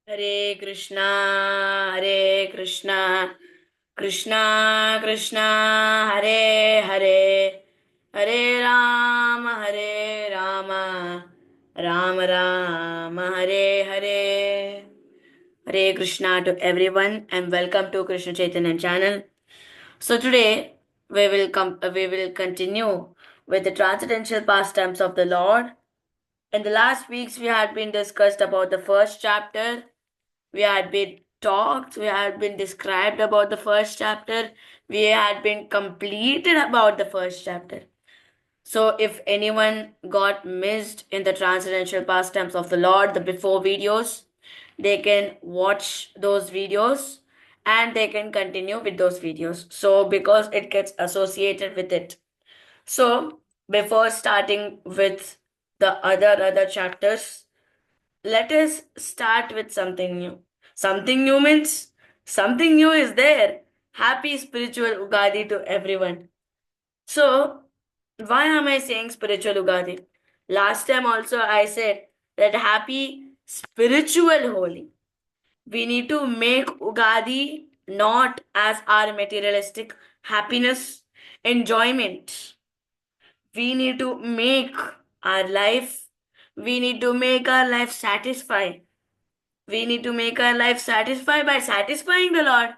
Hare Krishna, Hare Krishna, Krishna Krishna, Hare Hare, Hare Rama, Rama Rama, Hare Hare. Hare Krishna to everyone and welcome to Krishna Chaitanya channel. So today we will continue with the transcendental pastimes of the Lord. In the last weeks we had been discussed about the first chapter. We had been talked, we had been described about the first chapter, we had been completed about the first chapter. So if anyone got missed in the transcendental pastimes of the Lord, the before videos, they can watch those videos and they can continue with those videos. So because it gets associated with it. So before starting with the other chapters, let us start with something new. Something new means something new is there. Happy spiritual Ugadi to everyone. So, why am I saying spiritual Ugadi? Last time also I said that happy spiritual Holi. We need to make Ugadi not as our materialistic happiness, enjoyment. We need to make our life, we need to make our life satisfied. We need to make our life satisfied by satisfying the Lord.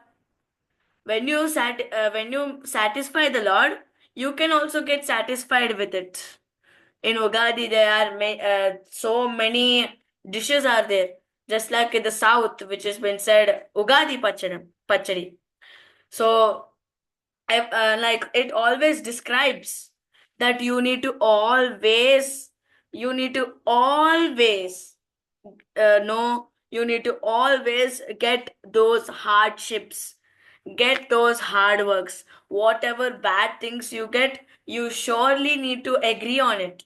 When you satisfy the Lord, you can also get satisfied with it. In Ugadi, there are so many dishes are there. Just like in the south, which has been said, Ugadi Pachadi. So, like it always describes that you need to always no, you need to always get those hardships, get those hard works. Whatever bad things you get, you surely need to agree on it.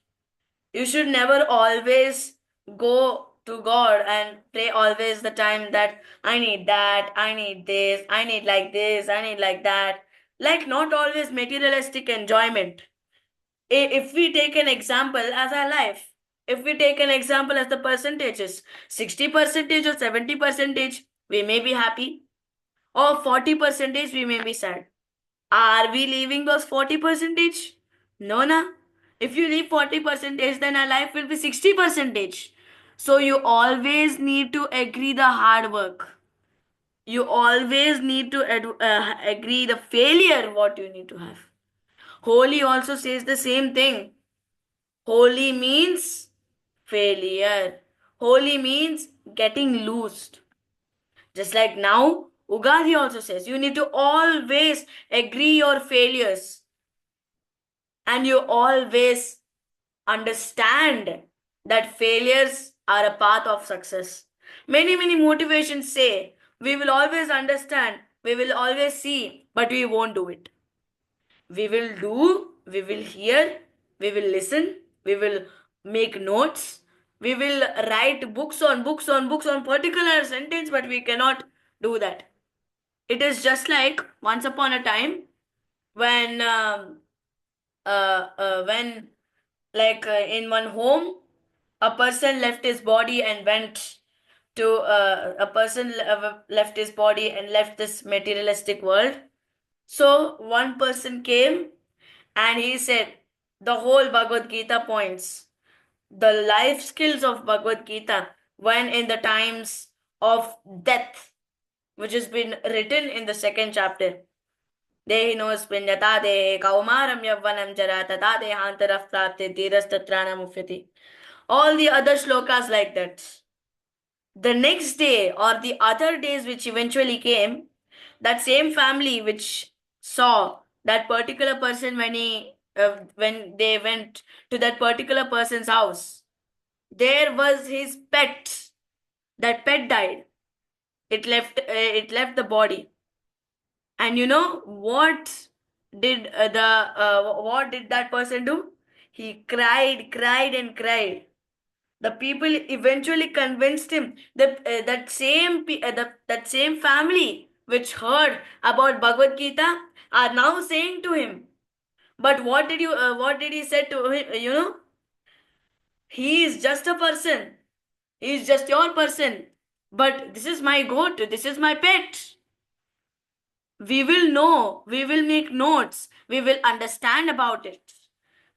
You should never always go to God and pray always the time that I need that, I need this, I need like this, I need like that. Like, not always materialistic enjoyment. If we take an example as our life, if we take an example as the percentages, 60 percentage or 70 percentage, we may be happy, or 40 percentage, we may be sad. Are we leaving those 40 percentage? No, na. If you leave 40 percentage, then our life will be 60 percentage. So you always need to agree the hard work. You always need to agree the failure what you need to have. Holy also says the same thing. Holy means failure. Holy means getting loosed. Just like now, Ugadi also says you need to always agree your failures and you always understand that failures are a path of success. Many motivations say we will always understand, we will always see, but we won't do it. We will do, we will hear, we will listen, we will make notes, we will write books on particular sentence, but we cannot do that. It is just like once upon a time when when in one home a person left his body and went to left his body and left this materialistic world. So one person came and he said the whole Bhagavad Gita points, the life skills of Bhagavad Gita when in the times of death, which has been written in the second chapter. Dehinosminyata dehe kaumaram yavvanam jara tata dehantaraf prapte dhirastatranamufyati. All the other shlokas like that. The next day or the other days which eventually came, that same family which saw that particular person when they went to that particular person's house, there was his pet. That pet died. It left the body. And you know what did that person do? He cried and cried. The people eventually convinced him that that same family which heard about Bhagavad Gita are now saying to him. But what did he say to him? He is just a person. He is just your person. But this is my goat, this is my pet. We will know, we will make notes, we will understand about it,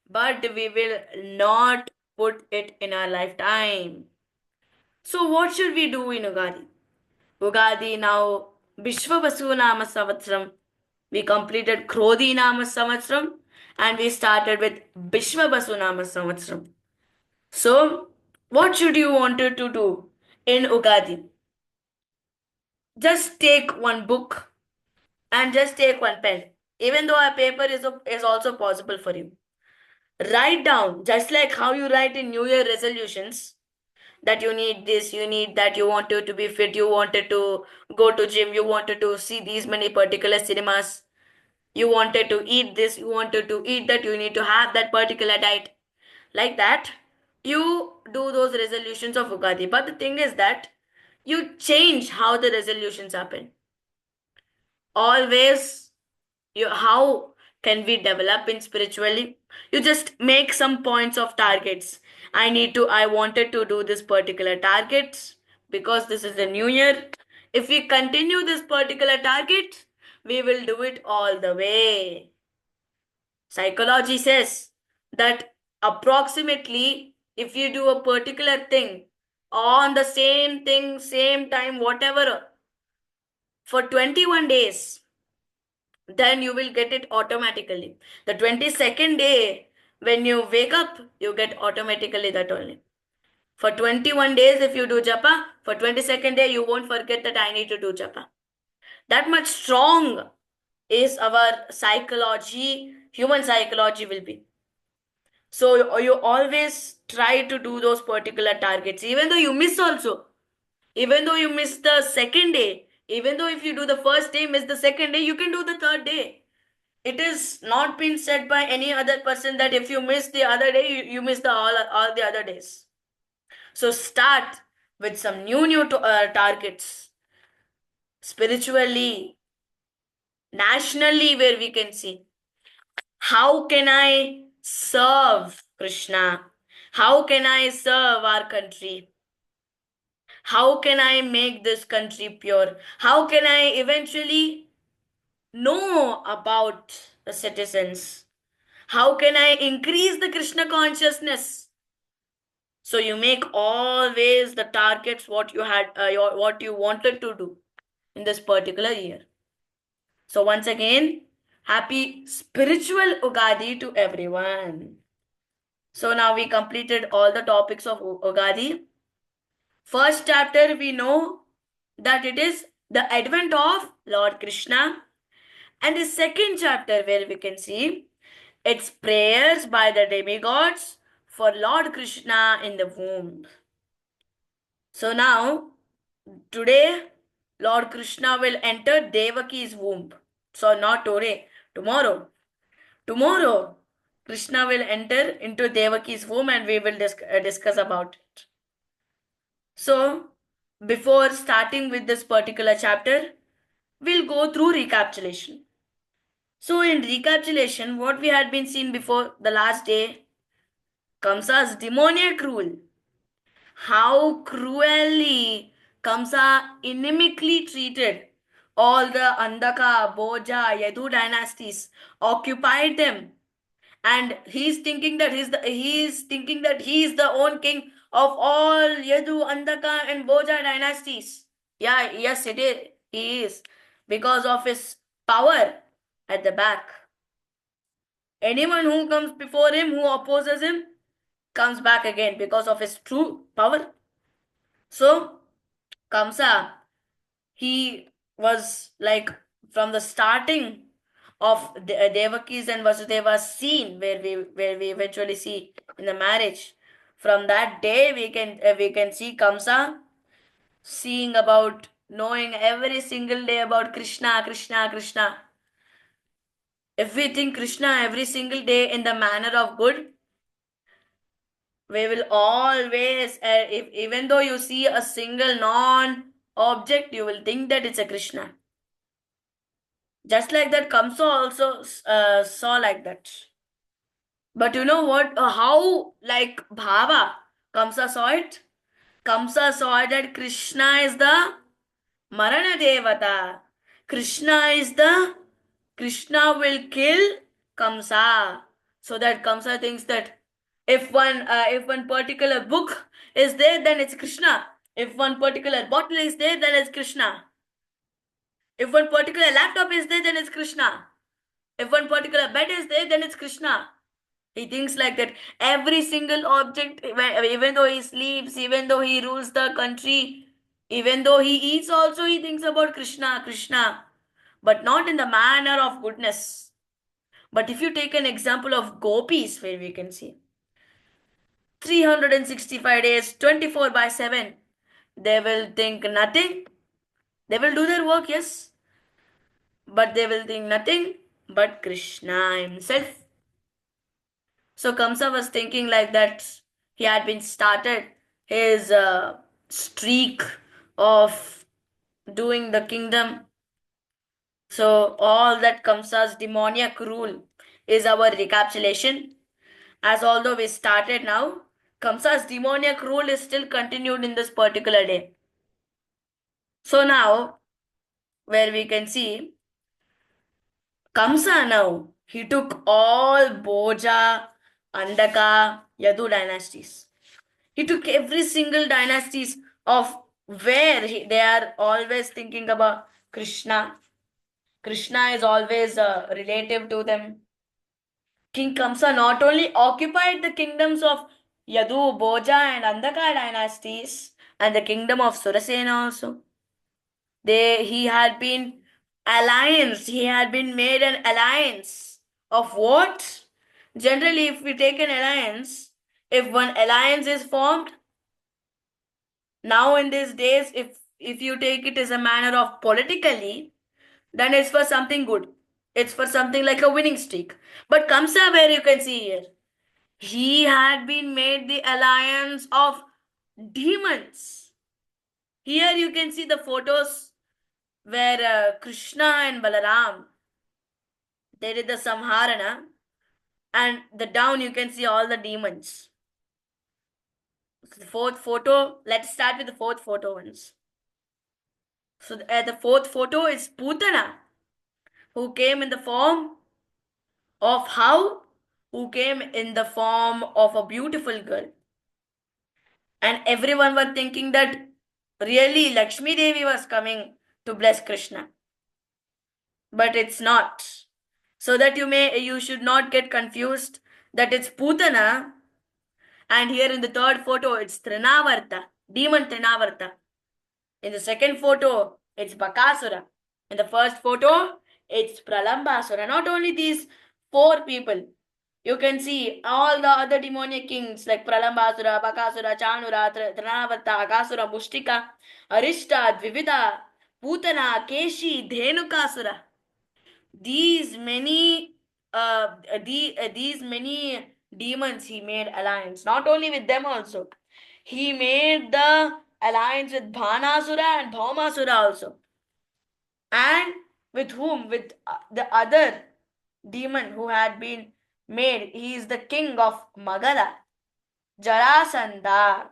but we will not put it in our lifetime. So, what should we do in Ugadi? Ugadi now, Bishwabasu Nama Savatsram. We completed Krodhi Nama Savatsram and we started with Bishwabasu Nama Savatsram. So, what should you wanted to do in Ugadi? Just take one book and just take one pen. Even though a paper is also possible for you. Write down, just like how you write in New Year resolutions, that you need this, you need that, you wanted to be fit, you wanted to go to gym, you wanted to see these many particular cinemas, you wanted to eat this, you wanted to eat that, you need to have that particular diet. Like that, you do those resolutions of Ugadi. But the thing is that you change how the resolutions happen. Always, how can we develop in spiritually? You just make some points of targets. I wanted to do this particular target because this is the new year. If we continue this particular target, we will do it all the way. Psychology says that approximately if you do a particular thing on the same thing, same time, whatever, for 21 days, then you will get it automatically. The 22nd day, when you wake up, you get automatically that only. For 21 days, if you do japa, for 22nd day, you won't forget that I need to do japa. That much strong is our psychology, human psychology will be. So you always try to do those particular targets, even though you miss also. Even though you miss the second day, even though if you do the first day, miss the second day, you can do the third day. It is not been said by any other person that if you miss the other day, you miss the all the other days. So start with some new targets spiritually, nationally, where we can see how can I serve Krishna? How can I serve our country? How can I make this country pure? How can I eventually know about the citizens? How can I increase the Krishna consciousness? So you make always the targets what you had, what you wanted to do in this particular year. So once again, happy spiritual Ugadi to everyone. So now we completed all the topics of Ugadi. First chapter we know that it is the advent of Lord Krishna, and the second chapter where we can see it's prayers by the demigods for Lord Krishna in the womb. So now, today, Lord Krishna will enter Devaki's womb. So not today, tomorrow. Tomorrow, Krishna will enter into Devaki's womb and we will discuss about it. So, before starting with this particular chapter, we'll go through recapitulation. So, in recapitulation, what we had been seen before the last day, Kamsa's demoniac rule. How cruelly Kamsa inimically treated all the Andaka, Boja, Yadu dynasties, occupied them, and he's thinking that he is the own king of all Yadu, Andaka, and Boja dynasties. Yeah, yes, it is. He is because of his power at the back. Anyone who comes before him, who opposes him, comes back again because of his true power. So, Kamsa, he was like from the starting of Devaki's and Vasudeva's scene where we eventually see in the marriage. From that day, we can see Kamsa seeing about knowing every single day about Krishna, Krishna, Krishna. If we think Krishna every single day in the manner of good, we will always, if, even though you see a single non-object, you will think that it's a Krishna. Just like that, Kamsa also saw like that. But you know what? How like Bhava, Kamsa saw it? Kamsa saw that Krishna is the Marana Devata. Krishna will kill Kamsa. So that Kamsa thinks that if one particular book is there, then it's Krishna. If one particular bottle is there, then it's Krishna. If one particular laptop is there, then it's Krishna. If one particular bed is there, then it's Krishna. He thinks like that. Every single object, even though he sleeps, even though he rules the country, even though he eats, also he thinks about Krishna, Krishna, but not in the manner of goodness. But if you take an example of gopis, where we can see 365 days, 24 by 7, they will think nothing. They will do their work, yes, but they will think nothing but Krishna himself. So Kamsa was thinking like that. He had been started his streak of doing the kingdom. So all that Kamsa's demoniac rule is our recapitulation. As although we started now, Kamsa's demoniac rule is still continued in this particular day. So now, where we can see Kamsa now, he took all Bhoja, Andaka, Yadu dynasties. He took every single dynasties of where they are always thinking about Krishna. Krishna is always relative to them. King Kamsa not only occupied the kingdoms of Yadu, Bhoja, and Andaka dynasties and the kingdom of Surasena also. He had been alliance. He had been made an alliance of what? Generally, if we take an alliance, if one alliance is formed, now in these days, if you take it as a manner of politically, then it's for something good. It's for something like a winning streak. But Kamsa, where you can see here, he had been made the alliance of demons. Here you can see the photos where Krishna and Balaram, they did the Samharana, and the down you can see all the demons. So the fourth photo, let's start with the fourth photo once. So the fourth photo is Putana, who came in the form of how? Who came in the form of a beautiful girl. And everyone were thinking that really Lakshmi Devi was coming to bless Krishna. But it's not. So that you should not get confused that it's Putana, and here in the third photo it's Trinavarta, demon Trinavarta. In the second photo, it's Bakasura. In the first photo, it's Pralambasura. Not only these four people, you can see all the other demonic kings like Pralambasura, Bakasura, Chanura, Trinavarta, Agasura, Mushtika, Arishta, Dvivida, Putana, Keshi, Dhenukasura. These many, these many demons he made alliance. Not only with them also, he made the alliance with Bhanasura and Bhaumasura also. And with whom? With the other demon who had been made. He is the king of Magadha. Jarasandha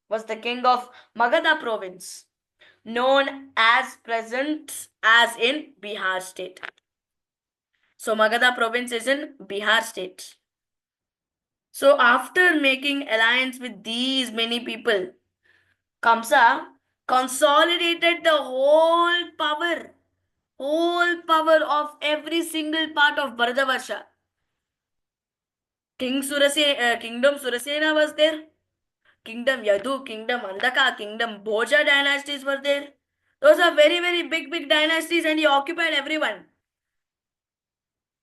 was the king of Magadha province, known as present as in Bihar state. So Magadha province is in Bihar state. So after making alliance with these many people, Kamsa consolidated the whole power of every single part of Bharatavarsha. Kingdom Surasena was there. Kingdom Yadu, Kingdom Andaka, Kingdom Bhoja dynasties were there. Those are very, very big dynasties, and he occupied everyone.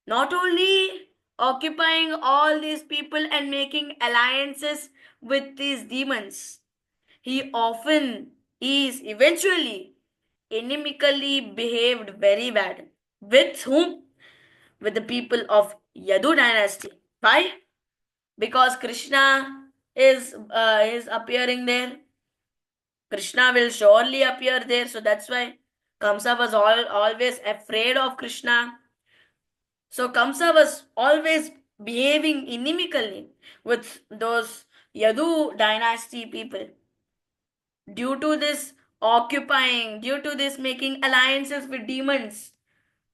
Not only occupying all these people and making alliances with these demons, he often is eventually inimically behaved very bad. With whom? With the people of Yadu dynasty. Why? Because Krishna is appearing there. Krishna will surely appear there. So that's why Kamsa was always afraid of Krishna. So Kamsa was always behaving inimically with those Yadu dynasty people. due to this occupying, due to this making alliances with demons,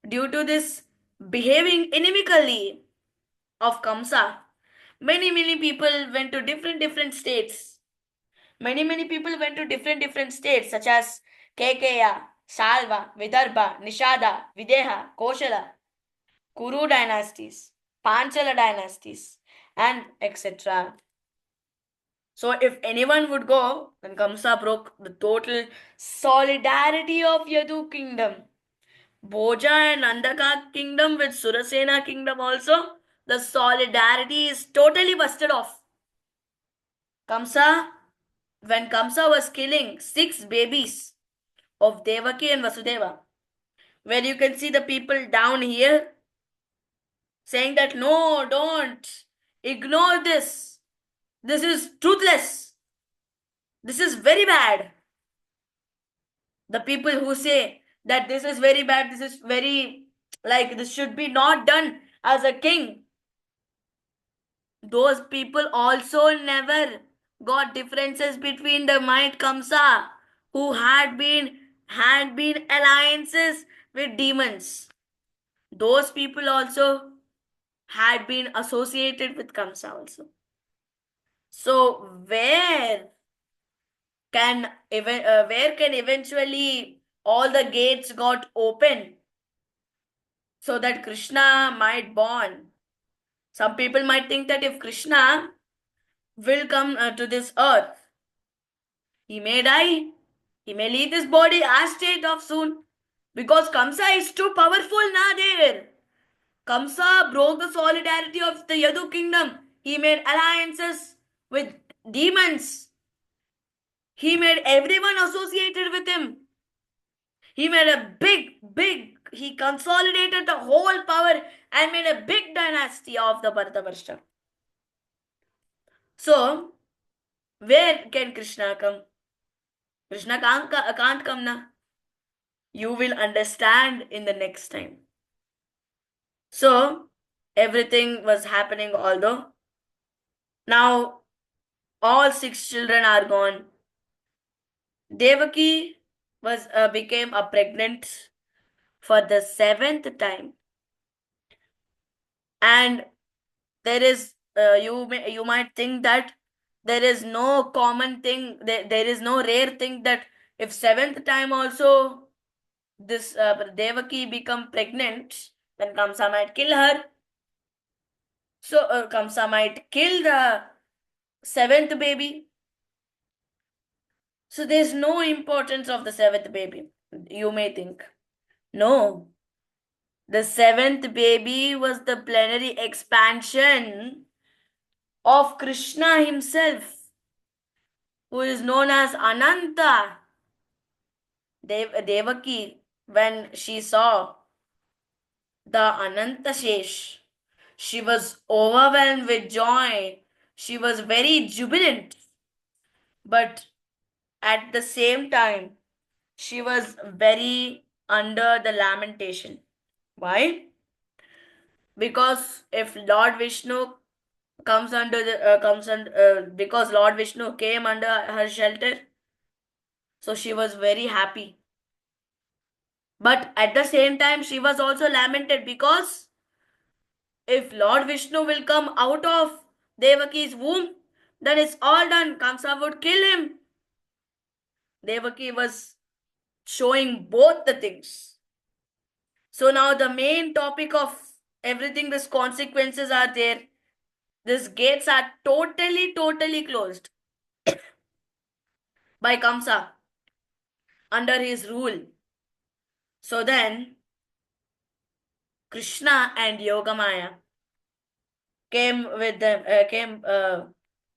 due to this behaving inimically of Kamsa, many people went to different states. Many people went to different states such as Kekeya, Salva, Vidarbha, Nishada, Videha, Koshala, Kuru dynasties, Panchala dynasties, and etc. So if anyone would go, then Kamsa broke the total solidarity of Yadu kingdom. Bhoja and Andaka kingdom with Surasena kingdom also, the solidarity is totally busted off. Kamsa, when Kamsa was killing 6 babies of Devaki and Vasudeva, where you can see the people down here saying that no, don't, ignore this. This is truthless. This is very bad. The people who say that this is very bad, this is very, like, this should be not done as a king, those people also never got differences between the Might Kamsa, who had been alliances with demons. Those people also had been associated with Kamsa also. So where can eventually all the gates got open so that Krishna might born? Some people might think that if Krishna will come to this earth, he may die, he may leave this body as state of soon, because Kamsa is too powerful now there. Kamsa broke the solidarity of the Yadu kingdom. He made alliances with demons. He made everyone associated with him. He made a he consolidated the whole power and made a big dynasty of the Bharatavarsha. So, where can Krishna come? Krishna can't come now. You will understand in the next time. So, everything was happening, although now all 6 children are gone. Devaki became a pregnant for the 7th time, and there is you might think that there is no common thing, there is no rare thing that if 7th time also this Devaki become pregnant, then Kamsa might kill her. So Kamsa might kill the 7th baby. So there's no importance of the 7th baby, you may think. No, the 7th baby was the plenary expansion of Krishna himself, who is known as Ananta. Devaki, when she saw the Ananta Shesh, she was overwhelmed with joy. She was very jubilant. But at the same time, she was very under the lamentation. Why? Because if Lord Vishnu comes under the because Lord Vishnu came under her shelter, so she was very happy. But at the same time, she was also lamented because if Lord Vishnu will come out of Devaki's womb, then it's all done. Kamsa would kill him. Devaki was showing both the things. So now the main topic of everything, these consequences are there. These gates are totally closed by Kamsa under his rule. So then Krishna and Yogamaya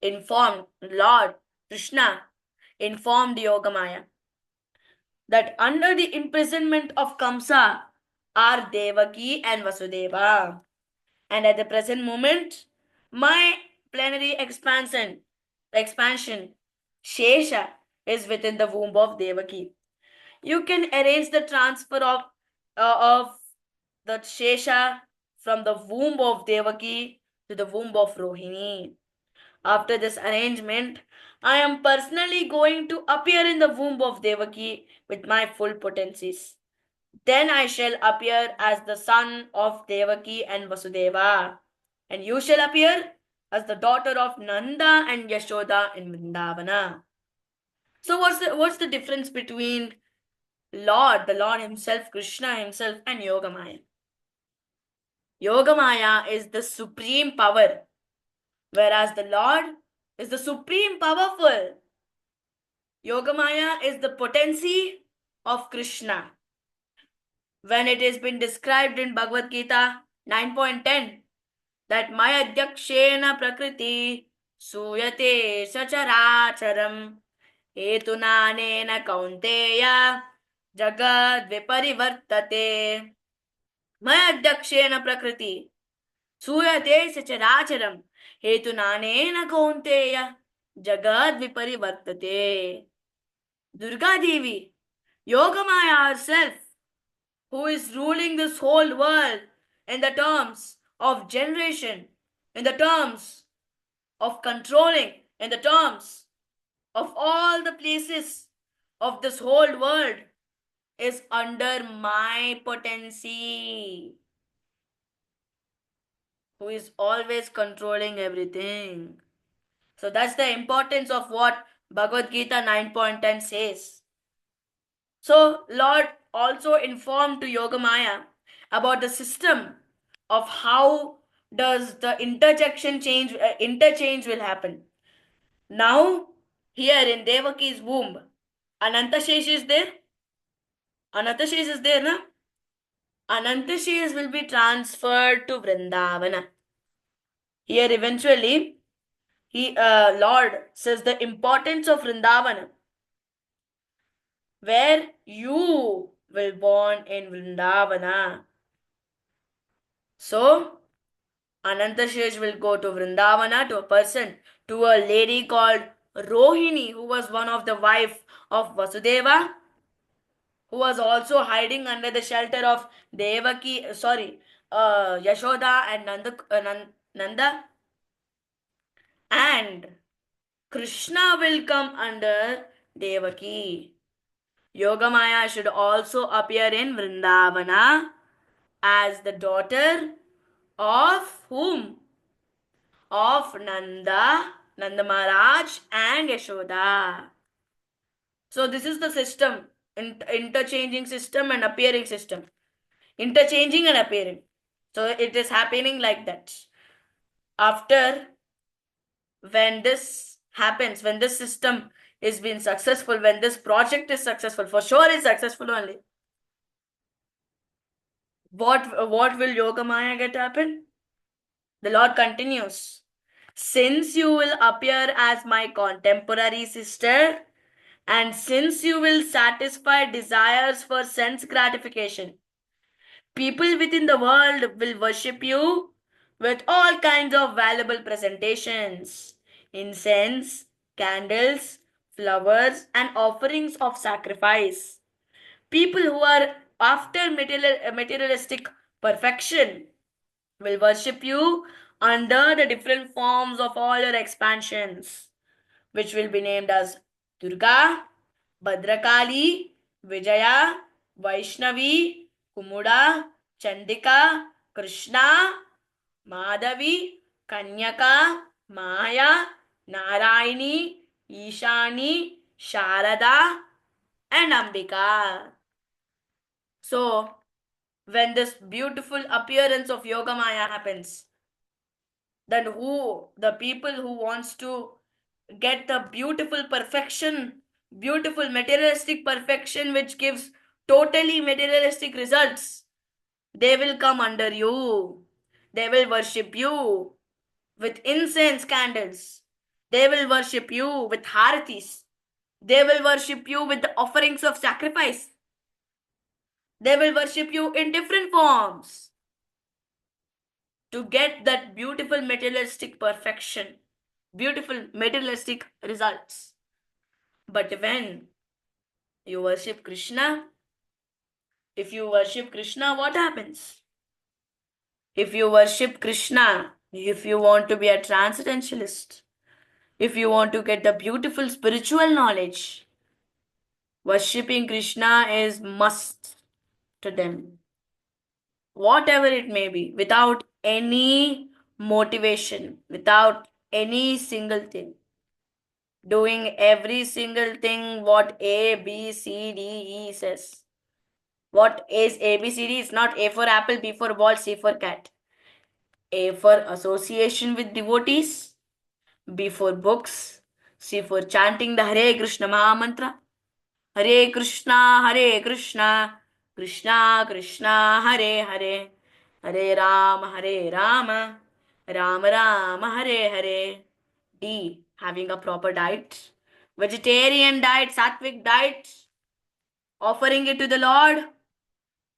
informed Lord Krishna informed Yogamaya that under the imprisonment of Kamsa are Devaki and Vasudeva. And at the present moment, my plenary expansion, Shesha, is within the womb of Devaki. You can arrange the transfer of the Shesha from the womb of Devaki to the womb of Rohini. After this arrangement, I am personally going to appear in the womb of Devaki with my full potencies. Then I shall appear as the son of Devaki and Vasudeva, and you shall appear as the daughter of Nanda and Yashoda in Vrindavana. So what's the difference between the Lord himself, Krishna himself, and Yogamaya? Yogamaya is the supreme power, whereas the Lord is the supreme powerful. Yogamaya is the potency of Krishna. When it has been described in Bhagavad Gita 9.10 that Maya Dyakshena Prakriti Suyate Sacharacharam Hetunanena Kaunteya Jagad Viparivartate Maya Dyakshena Prakriti Suyate Sacharacharam Hetunanena Kaunteya Jagad Viparivartate. Durga Devi, Yogamaya herself, who is ruling this whole world in the terms of generation, in the terms of controlling, in the terms of all the places of this whole world, is under my potency, who is always controlling everything. So that's the importance of what Bhagavad Gita 9.10 says. So Lord also informed to Yogamaya about the system of how does the interchange will happen. Now here in Devaki's womb, Anantashesh is there. Anantashesh is there, na? Anantashesh will be transferred to Vrindavana. Here eventually, Lord says the importance of Vrindavana, where you will born in Vrindavana. So Anantashesh will go to Vrindavana to a lady called Rohini, who was one of the wife of Vasudeva, who was also hiding under the shelter of Yashoda and Nanda. And Krishna will come under Devaki. Yogamaya should also appear in Vrindavana as the daughter of whom? Of Nanda Maharaj and Yashoda. So this is the system, interchanging system and appearing system. Interchanging and appearing. So it is happening like that. After, when this happens, when this system is being successful, when this project is successful, for sure it's successful only. What will Yogamaya get happen? The Lord continues. Since you will appear as my contemporary sister, and since you will satisfy desires for sense gratification, people within the world will worship you with all kinds of valuable presentations, incense, candles, flowers, and offerings of sacrifice. People who are after materialistic perfection will worship you under the different forms of all your expansions, which will be named as Durga, Bhadrakali, Vijaya, Vaishnavi, Kumuda, Chandika, Krishna, Madhavi, Kanyaka, Maya, Narayani, Ishani, Sharada, and Ambika. So, when this beautiful appearance of Yogamaya happens, then the people who wants to get the beautiful perfection, beautiful materialistic perfection which gives totally materialistic results, they will come under you. They will worship you with incense candles. They will worship you with haratis. They will worship you with the offerings of sacrifice. They will worship you in different forms to get that beautiful materialistic perfection, beautiful materialistic results. But when you worship Krishna, if you worship Krishna, what happens? If you worship Krishna, if you want to be a transcendentalist, If you want to get the beautiful spiritual knowledge, worshipping Krishna is must to them. Whatever it may be, without any motivation, without any single thing. Doing every single thing what A, B, C, D, E says. What is A, B, C, D? It's not A for apple, B for ball, C for cat. A for association with devotees, B for books, C for chanting the Hare Krishna Maha Mantra. Hare Krishna, Hare Krishna, Krishna Krishna, Hare Hare, Hare Rama, Rama Rama, Hare Hare. D. Having a proper diet, vegetarian diet, sattvic diet, offering it to the Lord.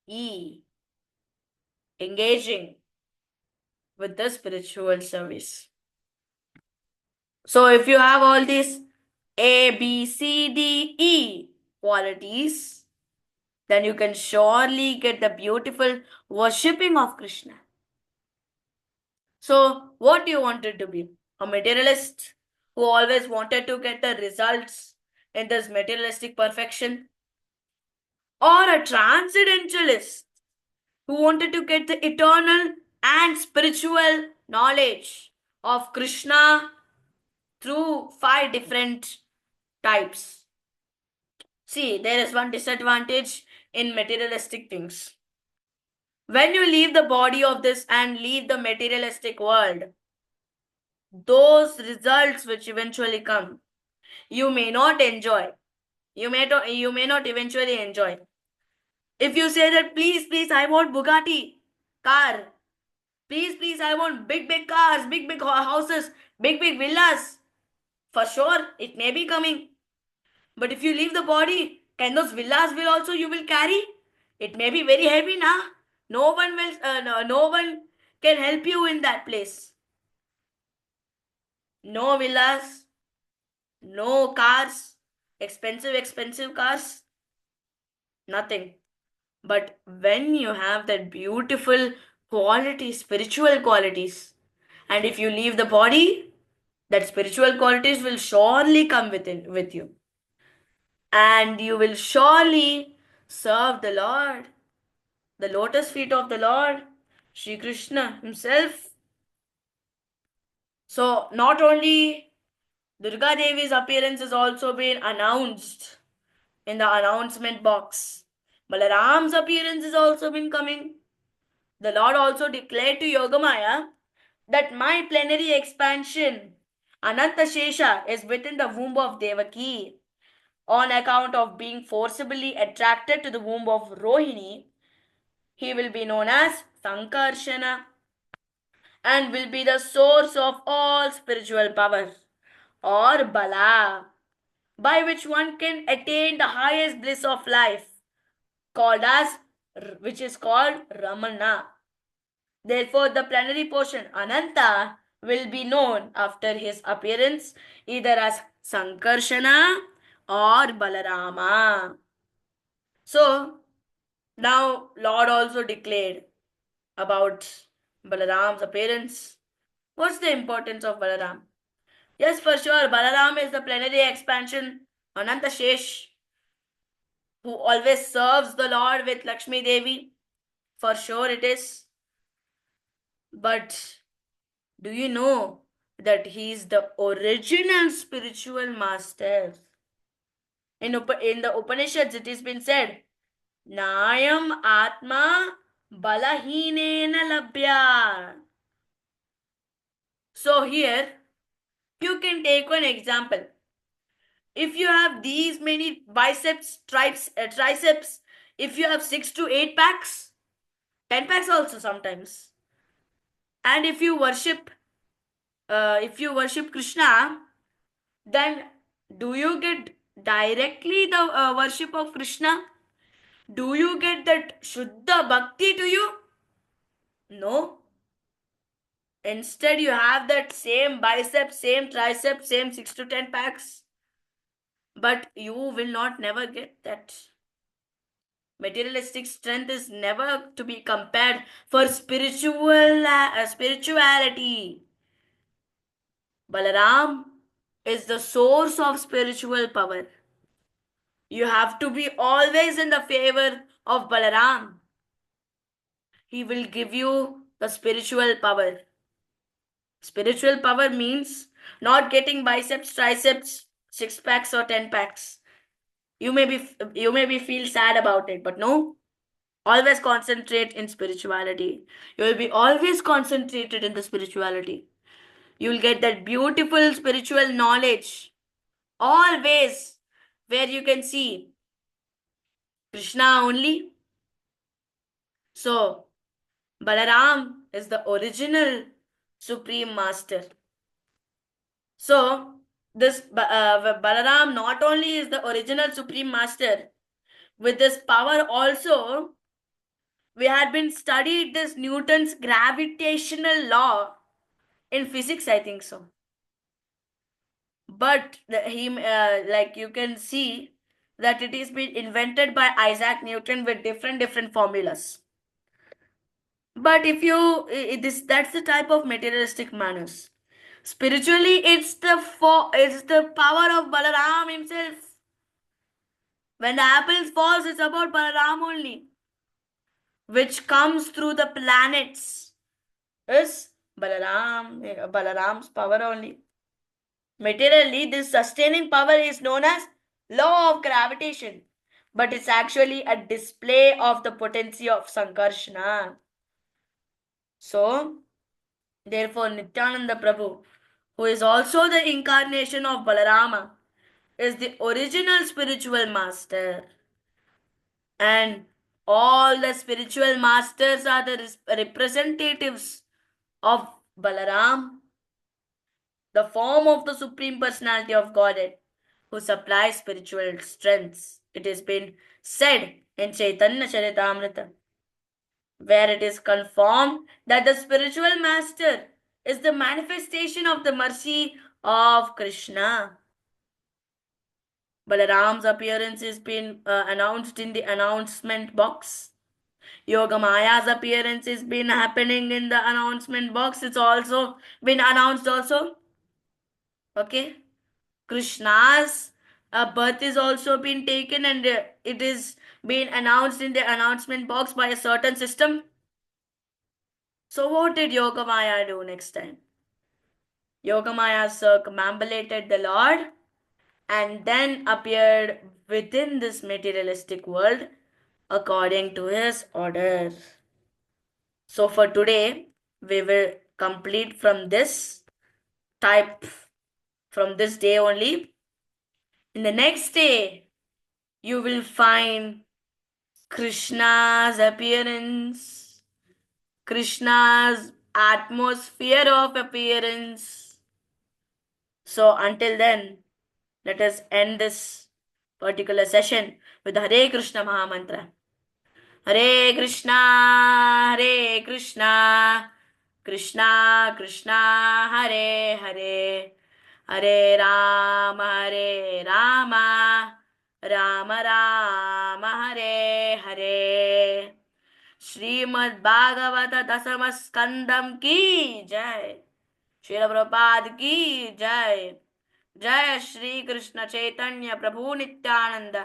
E. Engaging with the spiritual service. So if you have all these A, B, C, D, E qualities, then you can surely get the beautiful worshipping of Krishna. So, what do you wanted to be? A materialist who always wanted to get the results in this materialistic perfection? Or a transcendentalist who wanted to get the eternal and spiritual knowledge of Krishna through 5 different types? See, there is one disadvantage in materialistic things. When you leave the body of this and leave the materialistic world, those results which eventually come, you may not enjoy. You may not eventually enjoy. If you say that, please, please, I want Bugatti car. Please, please, I want big, big cars, big, big houses, big, big villas. For sure, it may be coming. But if you leave the body, can those villas will also you will carry? It may be very heavy, nah. No one will. No one can help you in that place. No villas, no cars, expensive cars, nothing. But when you have that beautiful qualities, spiritual qualities, and if you leave the body, that spiritual qualities will surely come with you, and you will surely serve the Lord, the lotus feet of the Lord, Sri Krishna himself. So not only Durga Devi's appearance has also been announced in the announcement box, Balaram's appearance has also been coming. The Lord also declared to Yogamaya that my plenary expansion, Ananta Shesha, is within the womb of Devaki. On account of being forcibly attracted to the womb of Rohini, he will be known as Sankarshana and will be the source of all spiritual power or Bala, by which one can attain the highest bliss of life, called as which is called Ramana. Therefore, the plenary portion Ananta will be known after his appearance either as Sankarshana or Balarama. So, now Lord also declared about Balaram's appearance. What's the importance of Balaram? Yes, for sure, Balaram is the plenary expansion, Ananta Shesh, who always serves the Lord with Lakshmi Devi. For sure it is. But do you know that he is the original spiritual master? In the Upanishads, it has been said, Nayam Atma Balahinena Labhya. So here, you can take one example. If you have these many biceps, triceps, if you have 6 to 8 packs, 10 packs also sometimes, and if you worship Krishna, then do you get directly the worship of Krishna? Do you get that Shuddha Bhakti to you? No. Instead, you have that same biceps, same triceps, same 6 to 10 packs, but you will not never get that. Materialistic strength is never to be compared for spirituality. Balaram is the source of spiritual power. You have to be always in the favor of Balaram. He will give you the spiritual power. Spiritual power means not getting biceps, triceps, six packs or 10 packs. You may be feel sad about it, but no. Always concentrate in spirituality. You will be always concentrated in the spirituality. You will get that beautiful spiritual knowledge. Always where you can see Krishna only. So, Balaram is the original Supreme Master. So, this Balaram not only is the original Supreme Master, with this power also, we had been studied this Newton's gravitational law in physics, I think so. But like you can see that it is been invented by Isaac Newton with different formulas. But if you this that's the type of materialistic manners. Spiritually, it's the power of Balaram himself. When the apples falls, it's about Balaram only, which comes through the planets. Is Balaram's power only. Materially, this sustaining power is known as law of gravitation, but it's actually a display of the potency of Sankarshana. So, therefore, Nityananda Prabhu, who is also the incarnation of Balarama, is the original spiritual master. And all the spiritual masters are the representatives of Balaram, the form of the Supreme Personality of Godhead, who supplies spiritual strengths. It has been said in Chaitanya Charitamrita, where it is confirmed that the spiritual master is the manifestation of the mercy of Krishna. Balaram's appearance has been announced in the announcement box. Yoga Maya's appearance has been happening in the announcement box. It's also been announced also. Okay. Krishna's birth is also been taken, and it is been announced in the announcement box by a certain system. So what did Yoga Maya do next time? Yoga Maya circumambulated the Lord and then appeared within this materialistic world according to his order. So for today, we will complete from this type, from this day only. In the next day, you will find Krishna's appearance, Krishna's atmosphere of appearance. So until then, let us end this particular session with the Hare Krishna Mahamantra. Hare Krishna, Hare Krishna, Krishna Krishna, Hare Hare, Hare Rama, Rama Rama, Hare Hare. Shrimad Bhagavat दशम स्कंदम की जय। श्रील प्रभुपाद की जय। जय श्री कृष्ण चैतन्य प्रभु नित्यानंद,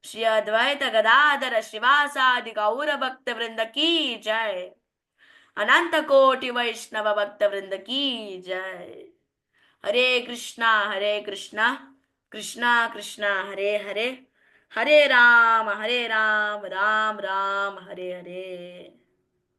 श्री अद्वैत गदाधर श्रीवासादि गौर भक्त वृंद की जय। अनंत कोटि वैष्णव भक्त वृंद की जय। हरे कृष्णा कृष्णा कृष्णा हरे हरे, हरे राम राम राम हरे हरे।